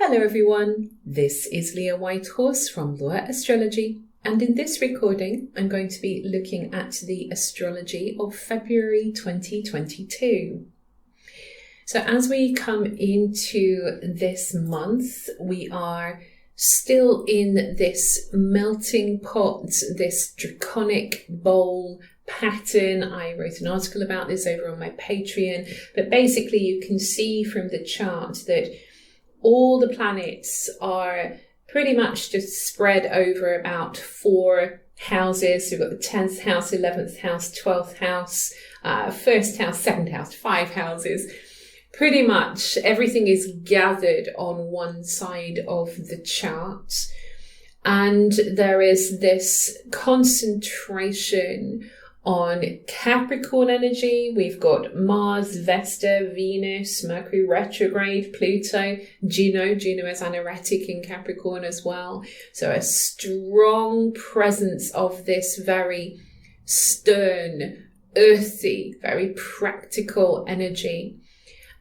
Hello everyone, this is Leah Whitehorse from Astrology, and in this recording I'm going to be looking at the astrology of February 2022. So as we come into this month, we are still in this melting pot, this draconic bowl pattern. I wrote an article about this over on my Patreon, but basically you can see from the chart that all the planets are pretty much just spread over about 4 houses. So we've got the 10th house, 11th house, 12th house, 1st house, 2nd house, 5 houses. Pretty much everything is gathered on one side of the chart. And there is this concentration on Capricorn energy. We've got Mars, Vesta, Venus, Mercury retrograde, Pluto, Juno as an erratic in Capricorn as well. So a strong presence of this very stern, earthy, very practical energy.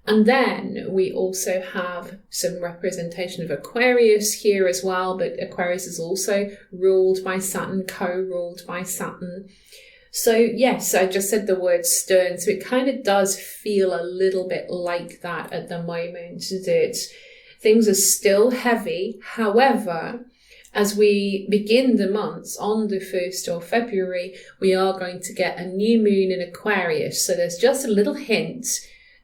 And then we also have some representation of Aquarius here as well, but Aquarius is also ruled by Saturn, co-ruled by Saturn. So yes, I just said the word stern, so it kind of does feel a little bit like that at the moment, that things are still heavy. However, as we begin the months on the 1st of February, we are going to get a new moon in Aquarius. So there's just a little hint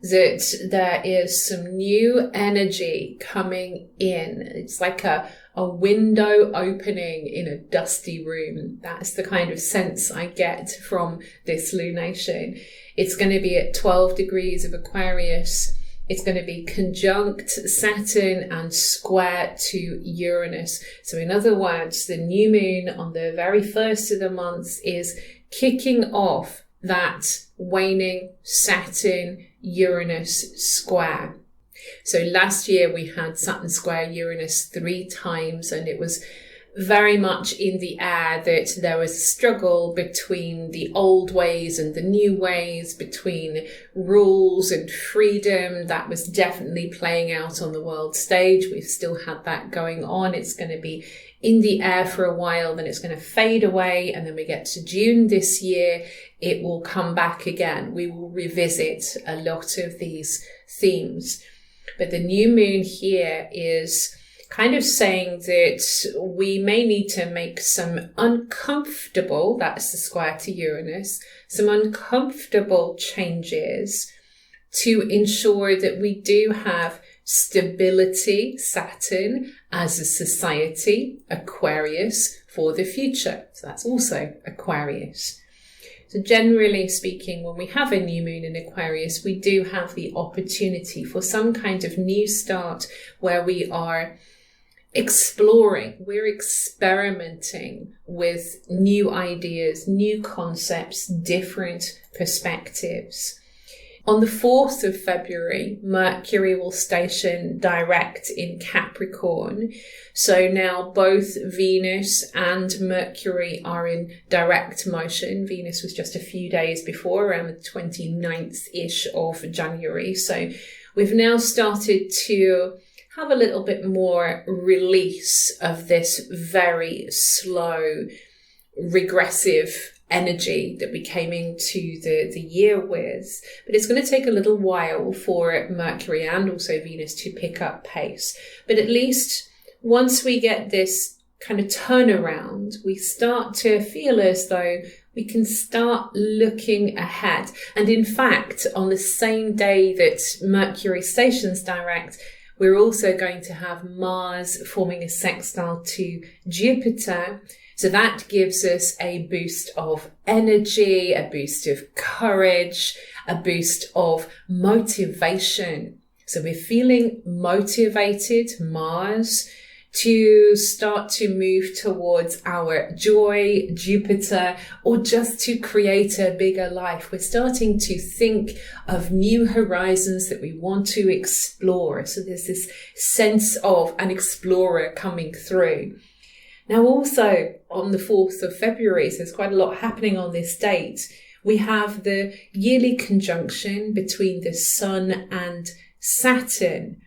that there is some new energy coming in. It's like a window opening in a dusty room. That's the kind of sense I get from this lunation. It's going to be at 12 degrees of Aquarius. It's going to be conjunct Saturn and square to Uranus. So in other words, the new moon on the very first of the month is kicking off that waning Saturn-Uranus square. So last year we had Saturn square Uranus 3 times, and it was very much in the air that there was a struggle between the old ways and the new ways, between rules and freedom. That was definitely playing out on the world stage. We've still had that going on. It's going to be in the air for a while, then it's going to fade away, and then we get to June this year, it will come back again. We will revisit a lot of these themes. But the new moon here is kind of saying that we may need to make some uncomfortable, that's the square to Uranus, some uncomfortable changes to ensure that we do have stability, Saturn, as a society, Aquarius, for the future. So that's also Aquarius. So generally speaking, when we have a new moon in Aquarius, we do have the opportunity for some kind of new start where we are exploring, we're experimenting with new ideas, new concepts, different perspectives. On the 4th of February, Mercury will station direct in Capricorn. So now both Venus and Mercury are in direct motion. Venus was just a few days before, around the 29th-ish of January. So we've now started to have a little bit more release of this very slow, regressive energy that we came into the year with. But it's going to take a little while for Mercury and also Venus to pick up pace. But at least once we get this kind of turnaround, we start to feel as though we can start looking ahead. And in fact, on the same day that Mercury stations direct, we're also going to have Mars forming a sextile to Jupiter. So that gives us a boost of energy, a boost of courage, a boost of motivation. So we're feeling motivated, Mars, to start to move towards our joy, Jupiter, or just to create a bigger life. We're starting to think of new horizons that we want to explore. So there's this sense of an explorer coming through. Now also on the 4th of February, so there's quite a lot happening on this date, we have the yearly conjunction between the Sun and Saturn.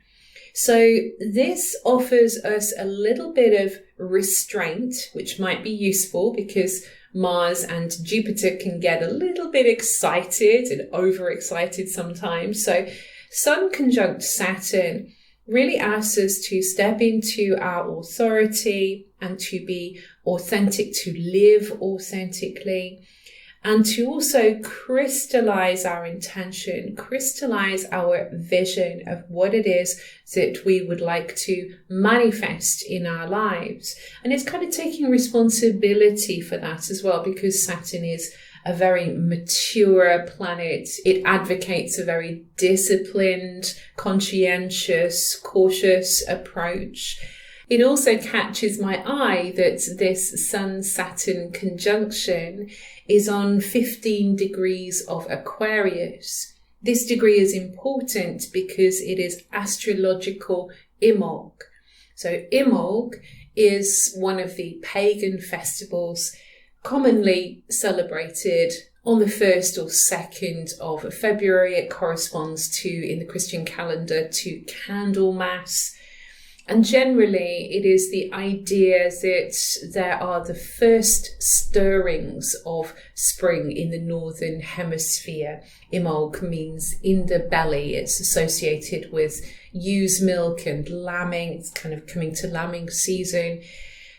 So this offers us a little bit of restraint, which might be useful because Mars and Jupiter can get a little bit excited and overexcited sometimes. So Sun conjunct Saturn really asks us to step into our authority and to be authentic, to live authentically, and to also crystallize our intention, crystallize our vision of what it is that we would like to manifest in our lives. And it's kind of taking responsibility for that as well, because Saturn is a very mature planet. It advocates a very disciplined, conscientious, cautious approach. It also catches my eye that this Sun-Saturn conjunction is on 15 degrees of Aquarius. This degree is important because it is astrological Imbolc. So Imbolc is one of the pagan festivals commonly celebrated on the 1st or 2nd of February. It corresponds to, in the Christian calendar, to Candlemas. And generally, it is the idea that there are the first stirrings of spring in the northern hemisphere. Imbolc means in the belly. It's associated with ewe's milk and lambing. It's kind of coming to lambing season.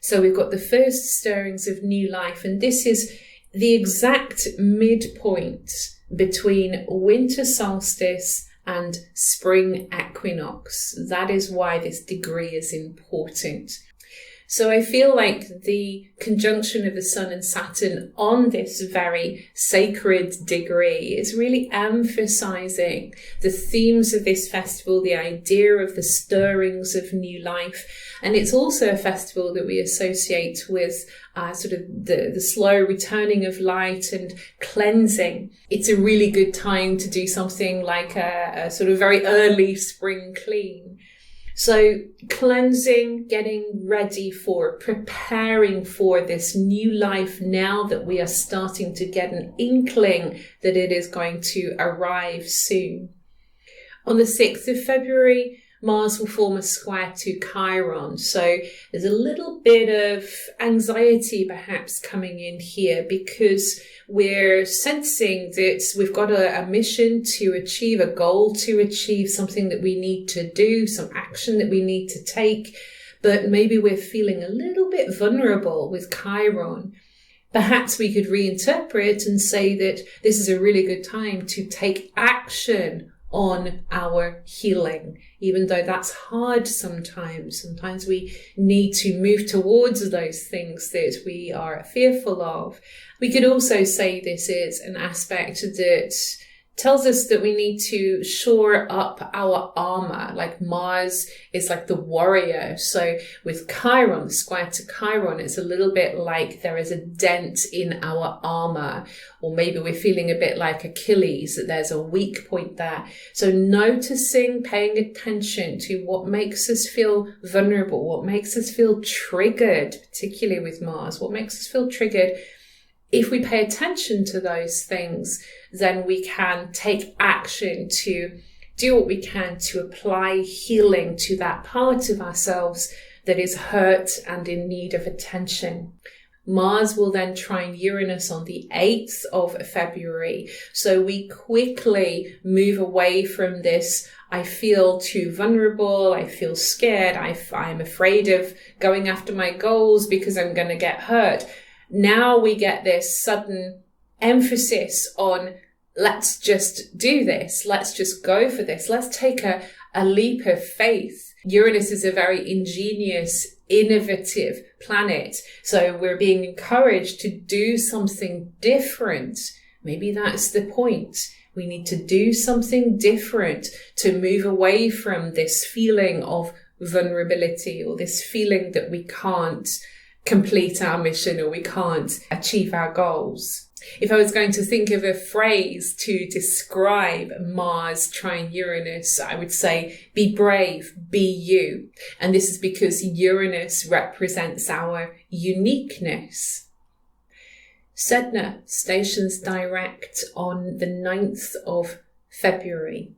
So we've got the first stirrings of new life, and this is the exact midpoint between winter solstice and spring equinox. That is why this degree is important. So I feel like the conjunction of the Sun and Saturn on this very sacred degree is really emphasizing the themes of this festival, the idea of the stirrings of new life. And it's also a festival that we associate with sort of the slow returning of light and cleansing. It's a really good time to do something like a sort of very early spring clean. So cleansing, getting ready for, preparing for this new life now that we are starting to get an inkling that it is going to arrive soon. On the 6th of February, Mars will form a square to Chiron. So there's a little bit of anxiety perhaps coming in here because we're sensing that we've got a mission to achieve, a goal to achieve, something that we need to do, some action that we need to take. But maybe we're feeling a little bit vulnerable with Chiron. Perhaps we could reinterpret and say that this is a really good time to take action on our healing, even though that's hard sometimes. Sometimes we need to move towards those things that we are fearful of. We could also say this is an aspect that tells us that we need to shore up our armor. Like Mars is like the warrior. So with Chiron, square to Chiron, it's a little bit like there is a dent in our armor. Or maybe we're feeling a bit like Achilles, that there's a weak point there. So noticing, paying attention to what makes us feel vulnerable, what makes us feel triggered, particularly with Mars, what makes us feel triggered. If we pay attention to those things, then we can take action to do what we can to apply healing to that part of ourselves that is hurt and in need of attention. Mars will then trine Uranus on the 8th of February. So we quickly move away from this, I feel too vulnerable, I feel scared, I'm afraid of going after my goals because I'm going to get hurt. Now we get this sudden emphasis on let's just do this. Let's just go for this. Let's take a leap of faith. Uranus is a very ingenious, innovative planet. So we're being encouraged to do something different. Maybe that's the point. We need to do something different to move away from this feeling of vulnerability or this feeling that we can't complete our mission or we can't achieve our goals. If I was going to think of a phrase to describe Mars trine Uranus, I would say, be brave, be you. And this is because Uranus represents our uniqueness. Sedna stations direct on the 9th of February.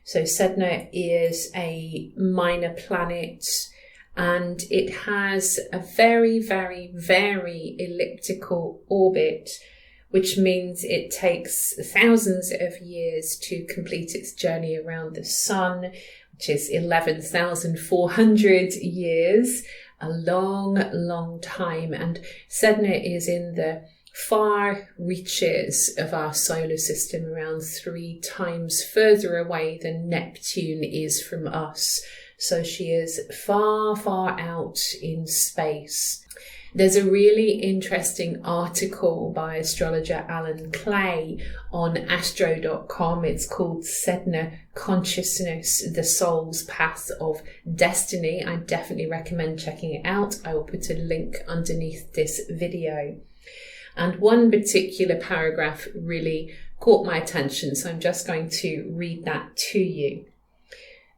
So Sedna is a minor planet, and it has a very, very, very elliptical orbit, which means it takes thousands of years to complete its journey around the sun, which is 11,400 years, a long, long time. And Sedna is in the far reaches of our solar system, around 3 times further away than Neptune is from us. So she is far, far out in space. There's a really interesting article by astrologer Alan Clay on astro.com. It's called Sedna Consciousness, the Soul's Path of Destiny. I definitely recommend checking it out. I will put a link underneath this video. And one particular paragraph really caught my attention, so I'm just going to read that to you.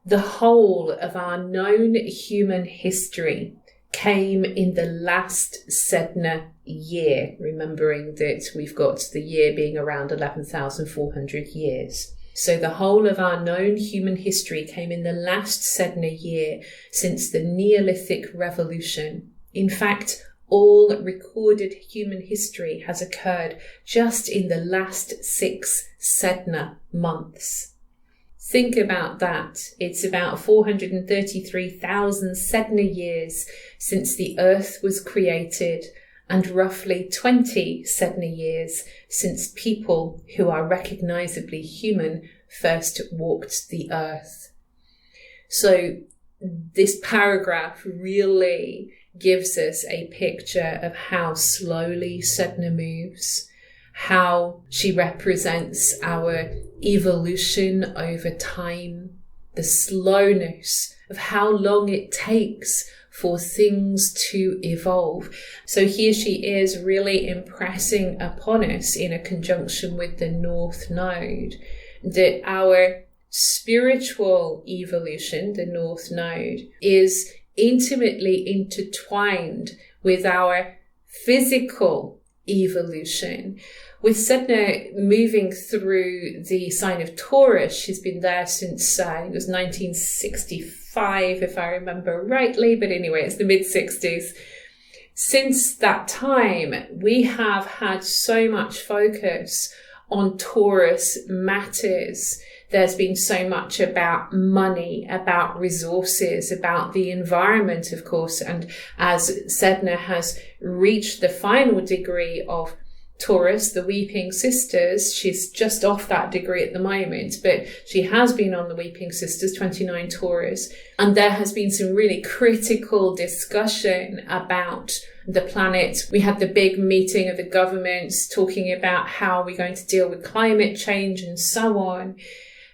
The whole of our known human history came in the last Sedna year, remembering that we've got the year being around 11,400 years. So the whole of our known human history came in the last Sedna year since the Neolithic Revolution. In fact, all recorded human history has occurred just in the last 6 Sedna months. Think about that. It's about 433,000 Sedna years since the Earth was created, and roughly 20 Sedna years since people who are recognizably human first walked the Earth. So this paragraph really gives us a picture of how slowly Sedna moves, how she represents our evolution over time, the slowness of how long it takes for things to evolve. So here she is really impressing upon us in a conjunction with the North Node that our spiritual evolution, the North Node, is intimately intertwined with our physical evolution. With Sedna moving through the sign of Taurus, she's been there since I think it was 1965, if I remember rightly, but anyway, it's the mid-60s. Since that time, we have had so much focus on Taurus matters. There's been so much about money, about resources, about the environment, of course. And as Sedna has reached the final degree of Taurus, the Weeping Sisters, she's just off that degree at the moment, but she has been on the Weeping Sisters, 29 Taurus. And there has been some really critical discussion about the planet. We had the big meeting of the governments talking about how we're going to deal with climate change and so on.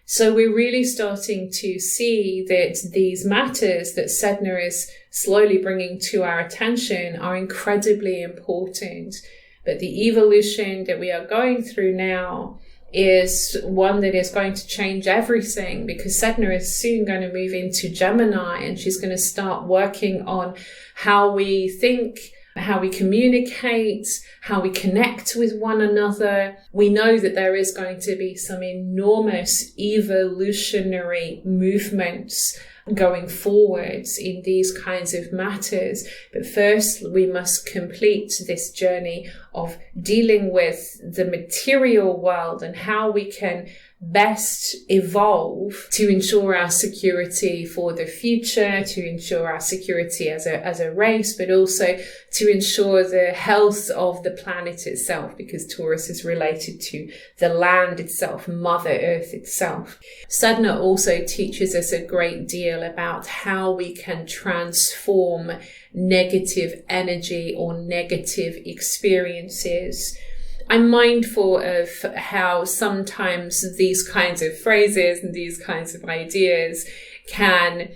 So we're really starting to see that these matters that Sedna is slowly bringing to our attention are incredibly important. But the evolution that we are going through now is one that is going to change everything, because Sedna is soon going to move into Gemini, and she's going to start working on how we think, how we communicate, how we connect with one another. We know that there is going to be some enormous evolutionary movements going forwards in these kinds of matters. But first, we must complete this journey of dealing with the material world and how we can best evolve to ensure our security for the future, to ensure our security as a race, but also to ensure the health of the planet itself, because Taurus is related to the land itself, Mother Earth itself. Sedna also teaches us a great deal about how we can transform negative energy or negative experiences. I'm mindful of how sometimes these kinds of phrases and these kinds of ideas can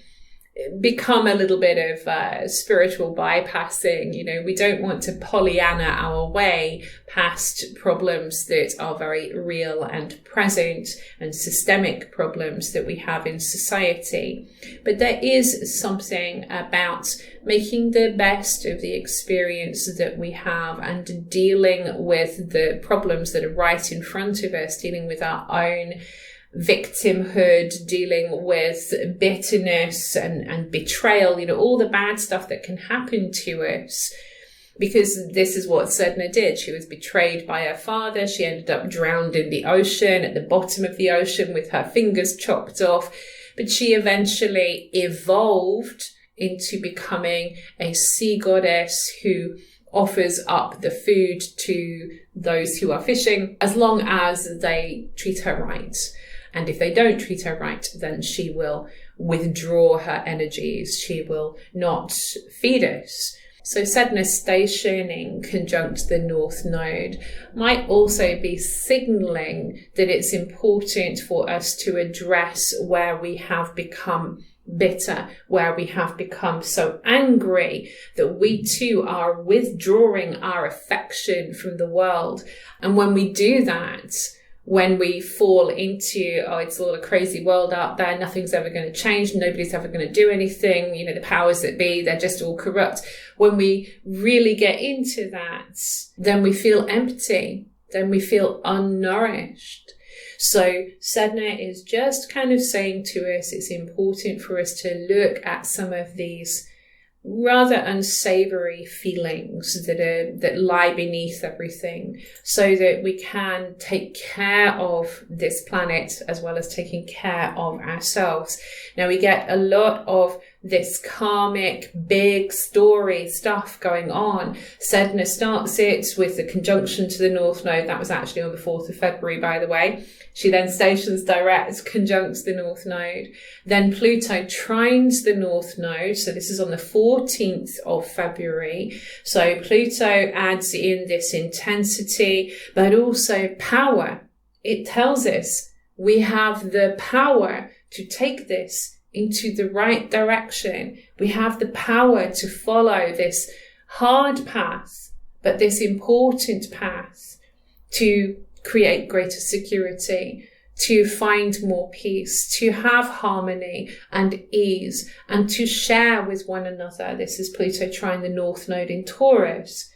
become a little bit of spiritual bypassing. You know, we don't want to Pollyanna our way past problems that are very real and present, and systemic problems that we have in society. But there is something about making the best of the experience that we have and dealing with the problems that are right in front of us, dealing with our own victimhood, dealing with bitterness and betrayal, all the bad stuff that can happen to us. Because this is what Sedna did. She was betrayed by her father. She ended up drowned in the ocean, at the bottom of the ocean, with her fingers chopped off. But she eventually evolved into becoming a sea goddess who offers up the food to those who are fishing, as long as they treat her right. And if they don't treat her right, then she will withdraw her energies. She will not feed us. So Sedna's stationing conjunct the North Node might also be signaling that it's important for us to address where we have become bitter, where we have become so angry that we too are withdrawing our affection from the world. And when we do that, when we fall into, it's all a crazy world out there, nothing's ever going to change, nobody's ever going to do anything, the powers that be, they're just all corrupt. When we really get into that, then we feel empty, then we feel unnourished. So Sedna is just kind of saying to us, it's important for us to look at some of these rather unsavory feelings that lie beneath everything, so that we can take care of this planet as well as taking care of ourselves. Now, we get a lot of this karmic big story stuff going on. Sedna starts it with the conjunction to the North Node. That was actually on the 4th of February, by the way. She then stations direct, conjuncts the North Node. Then Pluto trines the North Node. So this is on the 14th of February. So Pluto adds in this intensity, but also power. It tells us we have the power to take this into the right direction. We have the power to follow this hard path, but this important path, to create greater security, to find more peace, to have harmony and ease, and to share with one another. This is Pluto trine the North Node in Taurus.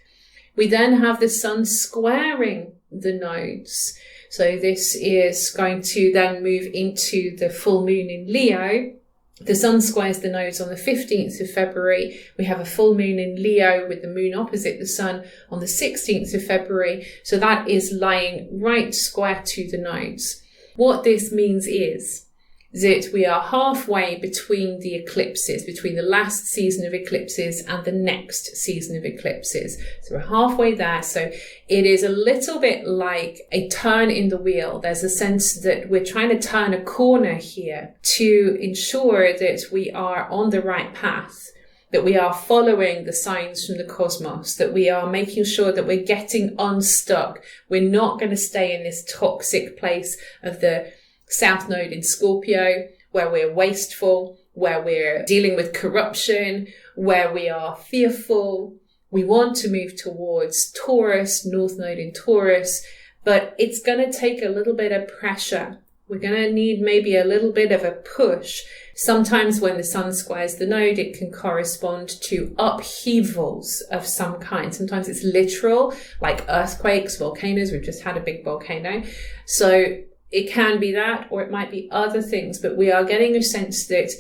We then have the Sun squaring the nodes. So this is going to then move into the full moon in Leo. The Sun squares the nodes on the 15th of February. We have a full moon in Leo with the moon opposite the Sun on the 16th of February. So that is lying right square to the nodes. What this means is that we are halfway between the eclipses, between the last season of eclipses and the next season of eclipses. So we're halfway there. So it is a little bit like a turn in the wheel. There's a sense that we're trying to turn a corner here to ensure that we are on the right path, that we are following the signs from the cosmos, that we are making sure that we're getting unstuck. We're not going to stay in this toxic place of the South Node in Scorpio, where we're wasteful, where we're dealing with corruption, where we are fearful. We want to move towards Taurus, North Node in Taurus, but it's going to take a little bit of pressure. We're going to need maybe a little bit of a push. Sometimes when the Sun squares the node, it can correspond to upheavals of some kind. Sometimes it's literal, like earthquakes, volcanoes. We've just had a big volcano. So it can be that, or it might be other things, but we are getting a sense that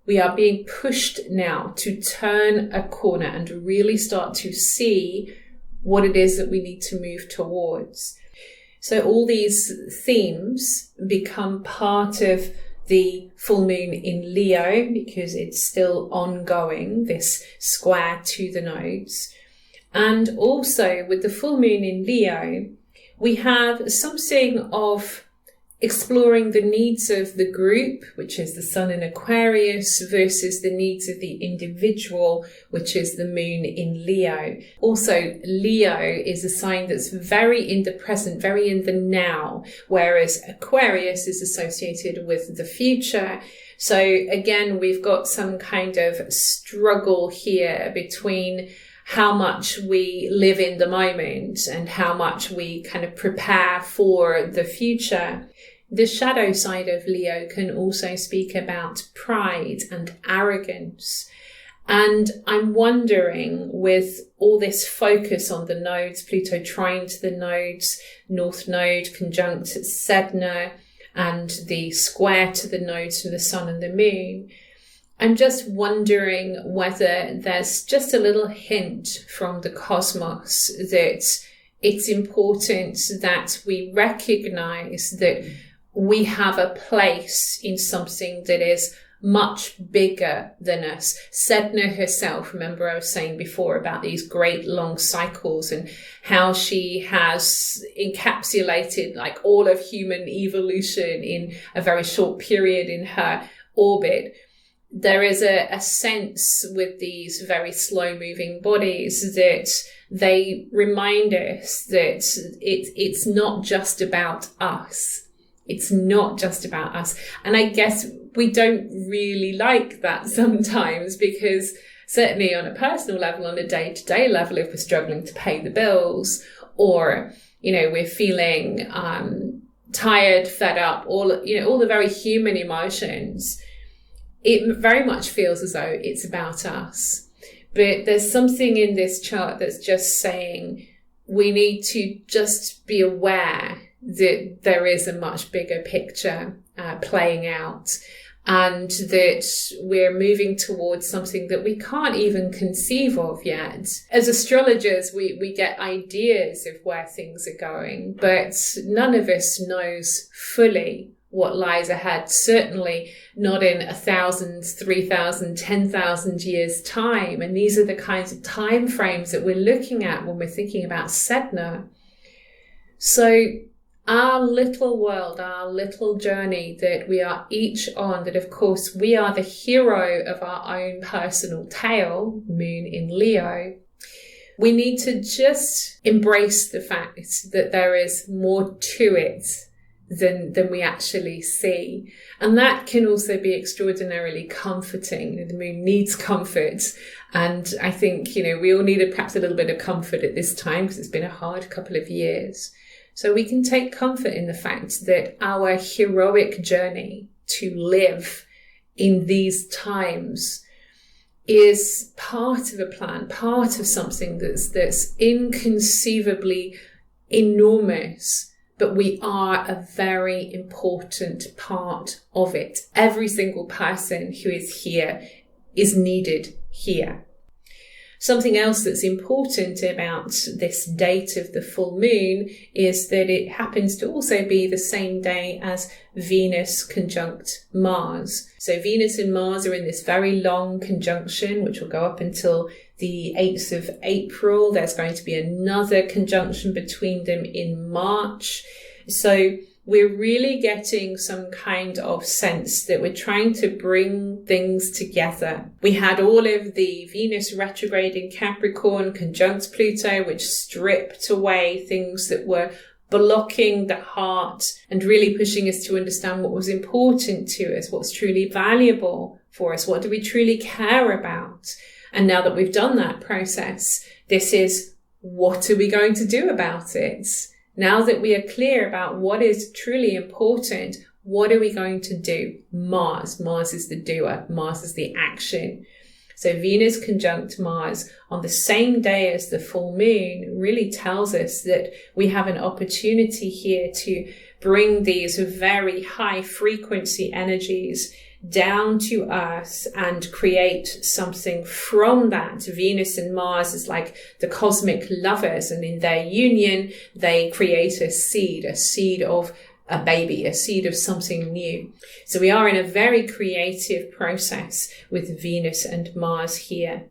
we are being pushed now to turn a corner and really start to see what it is that we need to move towards. So all these themes become part of the full moon in Leo, because it's still ongoing, this square to the nodes. And also with the full moon in Leo, we have something of exploring the needs of the group, which is the Sun in Aquarius, versus the needs of the individual, which is the moon in Leo. Also, Leo is a sign that's very in the present, very in the now, whereas Aquarius is associated with the future. So again, we've got some kind of struggle here between how much we live in the moment and how much we kind of prepare for the future. The shadow side of Leo can also speak about pride and arrogance. And I'm wondering, with all this focus on the nodes, Pluto trine to the nodes, North Node conjunct Sedna, and the square to the nodes of the sun and the moon. I'm just wondering whether there's just a little hint from the cosmos that it's important that we recognize that we have a place in something that is much bigger than us. Sedna herself, remember I was saying before about these great long cycles and how she has encapsulated like all of human evolution in a very short period in her orbit. There is a sense with these very slow moving bodies that they remind us that it's not just about us. It's not just about us. And I guess we don't really like that sometimes, because certainly on a personal level, on a day-to-day level, if we're struggling to pay the bills, or, we're feeling tired, fed up, all the very human emotions, it very much feels as though it's about us. But there's something in this chart that's just saying we need to just be aware that there is a much bigger picture playing out, and that we're moving towards something that we can't even conceive of yet. As astrologers, we get ideas of where things are going, but none of us knows fully what lies ahead, certainly not in 1,000, 3,000, 10,000 years time. And these are the kinds of time frames that we're looking at when we're thinking about Sedna. So our little world, our little journey that we are each on, that of course we are the hero of our own personal tale, Moon in Leo, we need to just embrace the fact that there is more to it than we actually see. And that can also be extraordinarily comforting. The moon needs comfort. And I think, we all needed perhaps a little bit of comfort at this time, because it's been a hard couple of years. So we can take comfort in the fact that our heroic journey to live in these times is part of a plan, part of something that's inconceivably enormous, but we are a very important part of it. Every single person who is here is needed here. Something else that's important about this date of the full moon is that it happens to also be the same day as Venus conjunct Mars. So Venus and Mars are in this very long conjunction, which will go up until the 8th of April. There's going to be another conjunction between them in March. So we're really getting some kind of sense that we're trying to bring things together. We had all of the Venus retrograde in Capricorn conjunct Pluto, which stripped away things that were blocking the heart and really pushing us to understand what was important to us, what's truly valuable for us, what do we truly care about. And now that we've done that process, this is, what are we going to do about it? Now that we are clear about what is truly important, what are we going to do? Mars is the doer. Mars is the action. So Venus conjunct Mars on the same day as the full moon really tells us that we have an opportunity here to bring these very high frequency energies down to Earth and create something from that. Venus and Mars is like the cosmic lovers, and in their union, they create a seed of a baby, a seed of something new. So we are in a very creative process with Venus and Mars here.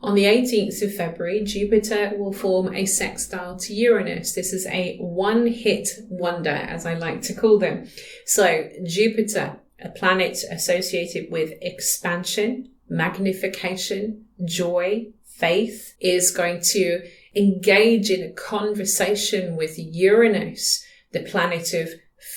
On the 18th of February, Jupiter will form a sextile to Uranus. This is a one-hit wonder, as I like to call them. So Jupiter, a planet associated with expansion, magnification, joy, faith, is going to engage in a conversation with Uranus, the planet of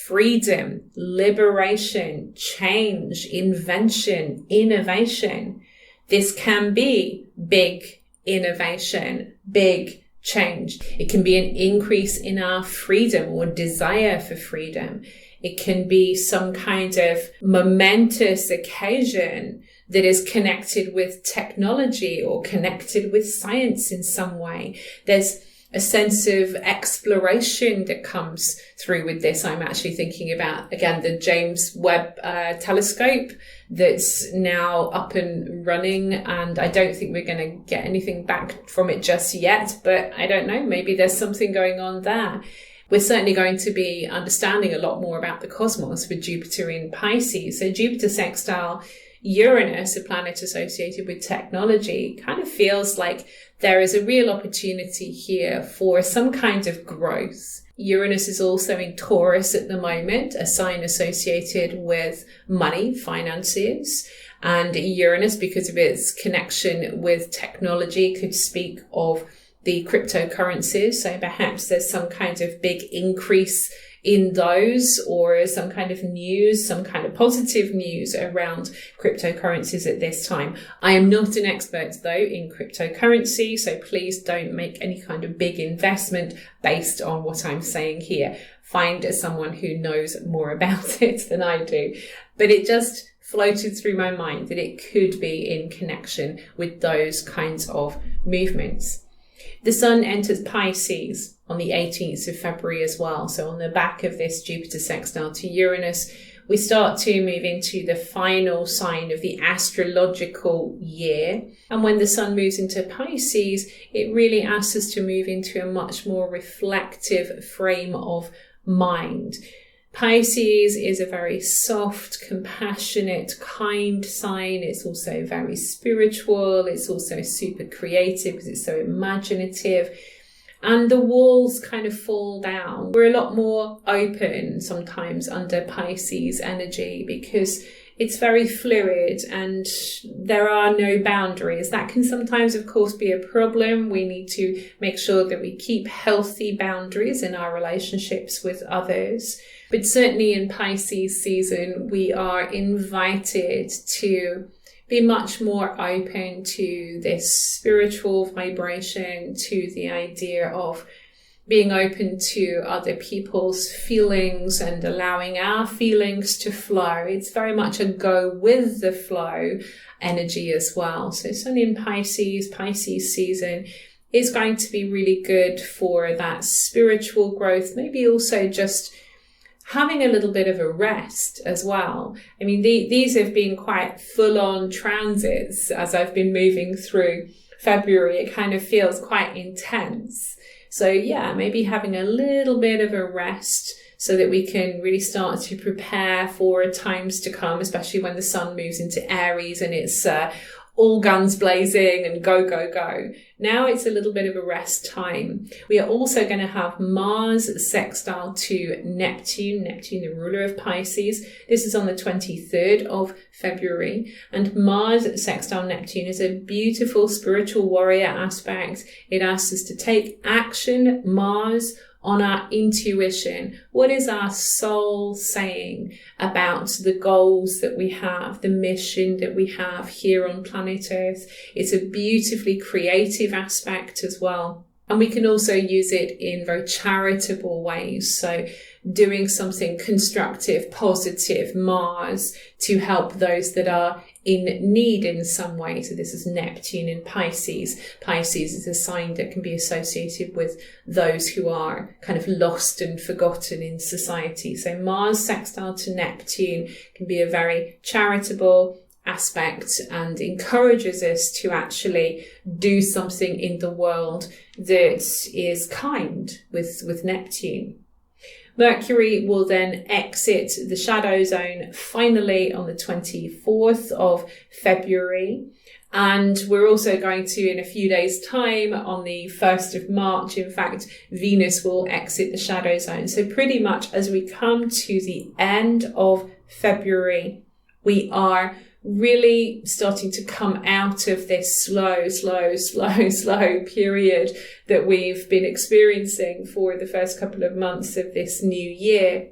freedom, liberation, change, invention, innovation. This can be big innovation, big change. It can be an increase in our freedom or desire for freedom. It can be some kind of momentous occasion that is connected with technology or connected with science in some way. There's a sense of exploration that comes through with this. I'm actually thinking about, again, the James Webb telescope that's now up and running, and I don't think we're going to get anything back from it just yet, but I don't know, maybe there's something going on there. We're certainly going to be understanding a lot more about the cosmos with Jupiter in Pisces. So Jupiter sextile Uranus, a planet associated with technology, kind of feels like there is a real opportunity here for some kind of growth. Uranus is also in Taurus at the moment, a sign associated with money, finances. And Uranus, because of its connection with technology, could speak of the cryptocurrencies. So perhaps there's some kind of big increase in those, or some kind of news, some kind of positive news around cryptocurrencies at this time. I am not an expert though in cryptocurrency, so please don't make any kind of big investment based on what I'm saying here. Find someone who knows more about it than I do. But it just floated through my mind that it could be in connection with those kinds of movements. The Sun enters Pisces on the 18th of February as well. So on the back of this Jupiter sextile to Uranus, we start to move into the final sign of the astrological year. And when the Sun moves into Pisces, it really asks us to move into a much more reflective frame of mind. Pisces is a very soft, compassionate, kind sign. It's also very spiritual. It's also super creative because it's so imaginative. And the walls kind of fall down. We're a lot more open sometimes under Pisces energy because it's very fluid and there are no boundaries. That can sometimes, of course, be a problem. We need to make sure that we keep healthy boundaries in our relationships with others. But certainly in Pisces season, we are invited to be much more open to this spiritual vibration, to the idea of being open to other people's feelings and allowing our feelings to flow. It's very much a go with the flow energy as well. So Sun in Pisces season is going to be really good for that spiritual growth, maybe also just having a little bit of a rest as well. I mean, these have been quite full-on transits as I've been moving through February. It kind of feels quite intense. So yeah, maybe having a little bit of a rest so that we can really start to prepare for times to come, especially when the Sun moves into Aries and it's all guns blazing and go, go, go. Now it's a little bit of a rest time. We are also going to have Mars sextile to Neptune, the ruler of Pisces. This is on the 23rd of February. And Mars sextile Neptune is a beautiful spiritual warrior aspect. It asks us to take action, Mars, on our intuition. What is our soul saying about the goals that we have, the mission that we have here on planet Earth? It's a beautifully creative aspect as well. And we can also use it in very charitable ways. So doing something constructive, positive, Mars, to help those that are in need in some way. So this is Neptune in Pisces. Pisces is a sign that can be associated with those who are kind of lost and forgotten in society. So Mars sextile to Neptune can be a very charitable aspect and encourages us to actually do something in the world that is kind with Neptune. Mercury will then exit the shadow zone finally on the 24th of February. And we're also going to, in a few days' time, on the 1st of March, in fact, Venus will exit the shadow zone. So pretty much as we come to the end of February, we are really starting to come out of this slow period that we've been experiencing for the first couple of months of this new year.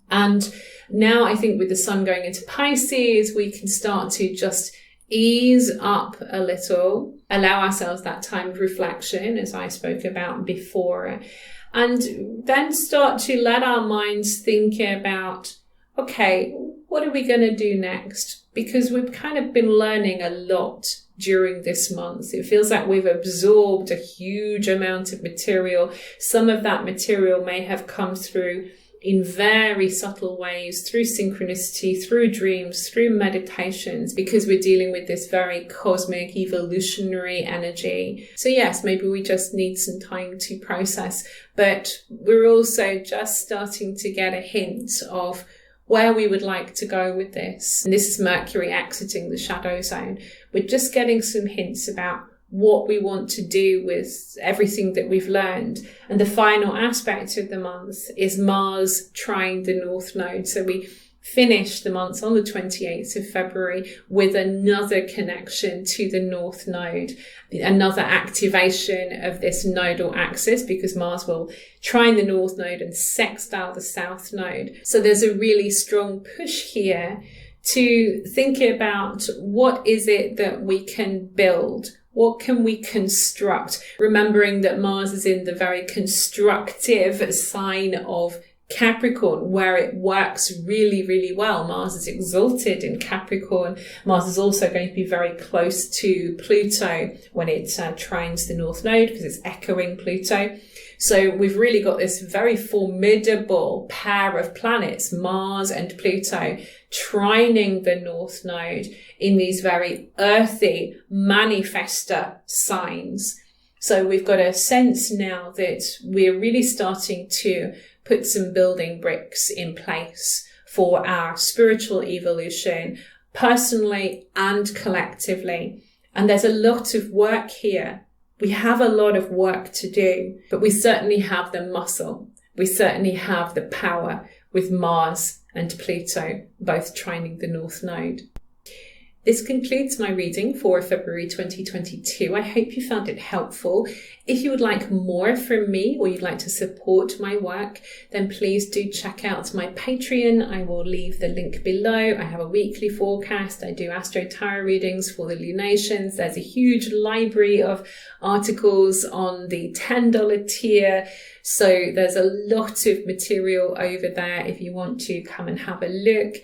And now I think with the Sun going into Pisces, we can start to just ease up a little, allow ourselves that time of reflection, as I spoke about before, and then start to let our minds think about, okay, what are we going to do next? because we've kind of been learning a lot during this month. It feels like we've absorbed a huge amount of material. Some of that material may have come through in very subtle ways, through synchronicity, through dreams, through meditations, because we're dealing with this very cosmic, evolutionary energy. So yes, maybe we just need some time to process, but we're also just starting to get a hint of where we would like to go with this. And this is Mercury exiting the shadow zone. We're just getting some hints about what we want to do with everything that we've learned. And the final aspect of the month is Mars trine the North Node. So we finish the month on the 28th of February with another connection to the North Node, another activation of this nodal axis, because Mars will trine the North Node and sextile the South Node. So there's a really strong push here to think about what is it that we can build. What can we construct? Remembering that Mars is in the very constructive sign of Capricorn, where it works really, really well. Mars is exalted in Capricorn. Mars is also going to be very close to Pluto when it trines the North Node, because it's echoing Pluto. So we've really got this very formidable pair of planets, Mars and Pluto, trining the North Node in these very earthy manifestor signs. So we've got a sense now that we're really starting to put some building bricks in place for our spiritual evolution, personally and collectively. And there's a lot of work here. We have a lot of work to do, but we certainly have the muscle. We certainly have the power with Mars and Pluto both trining the North Node. This concludes my reading for February 2022. I hope you found it helpful. If you would like more from me, or you'd like to support my work, then please do check out my Patreon. I will leave the link below. I have a weekly forecast. I do astro tarot readings for the lunations. There's a huge library of articles on the $10 tier. So there's a lot of material over there if you want to come and have a look.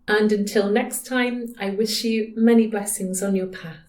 And until next time, I wish you many blessings on your path.